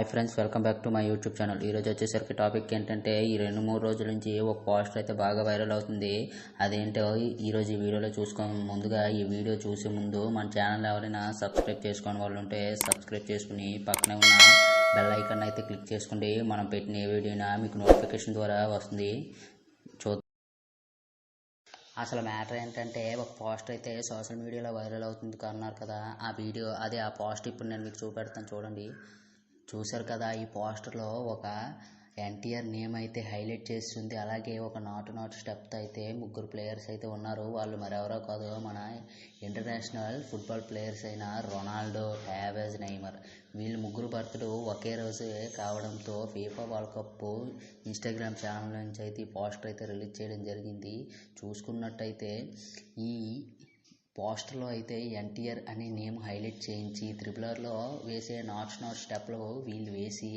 Hi friends, welcome back to my YouTube channel. ఈరోజు వచ్చేసరికి topic ఏంటంటే, ఈ 2-3 రోజుల నుంచి ఒక పోస్టర్ అయితే బాగా వైరల్ అవుతుంది. అదేంటో ఈరోజు ఈ వీడియోలో చూసుకోని ముందుగా ఈ వీడియో చూసే ముందు మన ఛానల్ ఎవరైనా సబ్స్క్రైబ్ చేసుకోని వాళ్ళు ఉంటే సబ్స్క్రైబ్ చేసుకుని పక్కనే ఉన్న బెల్ ఐకాన్ అయితే క్లిక్ చేసుకోండి. మనం పెట్టిన ఏ వీడియోనా మీకు నోటిఫికేషన్ ద్వారా వస్తుంది. అసలు మ్యాటర్ ఏంటంటే, ఒక పోస్టర్ అయితే సోషల్ మీడియాలో వైరల్ అవుతుంది అన్నారు కదా, ఆ పోస్టర్ ఇప్పుడు నేను మీకు చూపెడతాను చూడండి. చూశారు కదా, ఈ పోస్టర్లో ఒక ఎన్టీఆర్ నేమ్ అయితే హైలైట్ చేస్తుంది. అలాగే ఒక నాటు స్టెప్తో అయితే 3 ప్లేయర్స్ అయితే ఉన్నారు. వాళ్ళు మరెవరో కాదు, మన ఇంటర్నేషనల్ ఫుట్బాల్ ప్లేయర్స్ అయిన రొనాల్డో, టావేజ్, నెయ్మర్. వీళ్ళు 3 బర్త్డే ఒకే రోజు కావడంతో FIFA world cup Instagram channel నుంచి అయితే ఈ పోస్టర్ అయితే రిలీజ్ చేయడం జరిగింది. చూసుకున్నట్టయితే ఈ పోస్టర్లో అయితే ఎన్టీఆర్ అనే నేమ్ హైలైట్ చేయించి త్రిబులర్లో వేసే నాట్ స్టెప్లో వీళ్ళు వేసి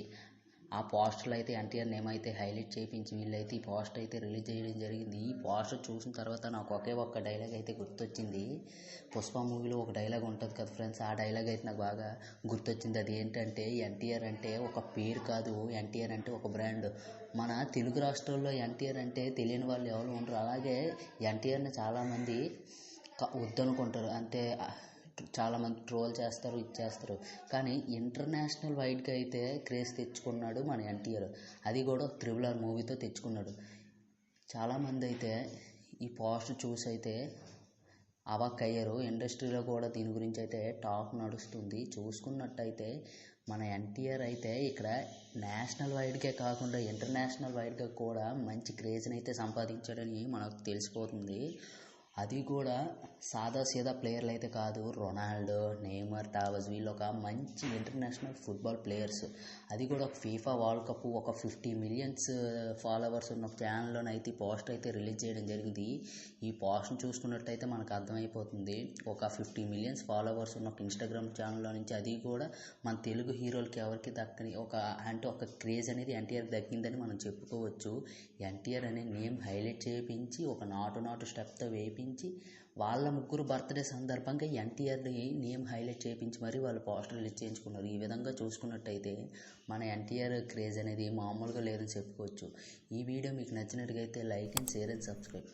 ఆ పోస్టర్లో అయితే ఎన్టీఆర్ నేమ్ అయితే హైలైట్ చేయించి వీళ్ళైతే ఈ పోస్టర్ అయితే రిలీజ్ చేయడం జరిగింది. ఈ పోస్టర్ చూసిన తర్వాత నాకు ఒక్క డైలాగ్ అయితే గుర్తొచ్చింది. పుష్ప మూవీలో ఒక డైలాగ్ ఉంటుంది కదా ఫ్రెండ్స్, ఆ డైలాగ్ అయితే నాకు బాగా గుర్తొచ్చింది. అది ఏంటంటే, ఎన్టీఆర్ అంటే ఒక పేరు కాదు, ఎన్టీఆర్ అంటే ఒక బ్రాండ్. మన తెలుగు రాష్ట్రాల్లో ఎన్టీఆర్ అంటే తెలియని వాళ్ళు ఎవరు ఉండరు. అలాగే ఎన్టీఆర్ని చాలామంది వద్దనుకుంటారు, అంటే చాలామంది ట్రోల్ చేస్తారు, ఇచ్చేస్తారు. కానీ ఇంటర్నేషనల్ వైడ్గా అయితే క్రేజ్ తెచ్చుకున్నాడు మన ఎన్టీఆర్. అది కూడా RRR మూవీతో తెచ్చుకున్నాడు. చాలామంది అయితే ఈ పోస్టర్ చూసి అయితే అవాక్కయ్యారు. ఇండస్ట్రీలో కూడా దీని గురించి అయితే టాక్ నడుస్తుంది. చూసుకున్నట్టయితే మన ఎన్టీఆర్ అయితే ఇక్కడ నేషనల్ వైడ్కే కాకుండా ఇంటర్నేషనల్ వైడ్గా కూడా మంచి క్రేజ్ని అయితే సంపాదించాడని మనకు తెలిసిపోతుంది. అది కూడా సీదా ప్లేయర్లు అయితే కాదు. రొనాల్డో, నెయ్మర్, టావేజ్ వీళ్ళు ఒక మంచి ఇంటర్నేషనల్ ఫుట్బాల్ ప్లేయర్స్. అది కూడా ఫీఫా వరల్డ్ కప్ ఒక 50 మిలియన్స్ ఫాలోవర్స్ ఉన్న ఛానల్లోనైతే ఈ పోస్టర్ అయితే రిలీజ్ చేయడం జరిగింది. ఈ పోస్టర్ చూసుకున్నట్టయితే మనకు అర్థమైపోతుంది, ఒక 50 మిలియన్స్ ఫాలోవర్స్ ఉన్న ఒక ఇన్స్టాగ్రామ్ ఛానల్లో నుంచి, అది కూడా మన తెలుగు హీరోలకి ఎవరికి దక్కని ఒక క్రేజ్ అనేది ఎన్టీఆర్ దక్కిందని మనం చెప్పుకోవచ్చు. ఎన్టీఆర్ అనే నేమ్ హైలైట్ చేయించి ఒక నాటు స్టెప్తో వేయించి వాళ్ళ 3 బర్త్డే సందర్భంగా ఎన్టీఆర్ నేమ్ హైలైట్ చేయించి మరి వాళ్ళు పోస్టర్ రిలీజ్ చేయించుకున్నారు. ఈ విధంగా చూసుకున్నట్టయితే మన ఎన్టీఆర్ క్రేజ్ అనేది మామూలుగా లేదని చెప్పుకోవచ్చు. ఈ వీడియో మీకు నచ్చినట్టుగా అయితే like and share and subscribe.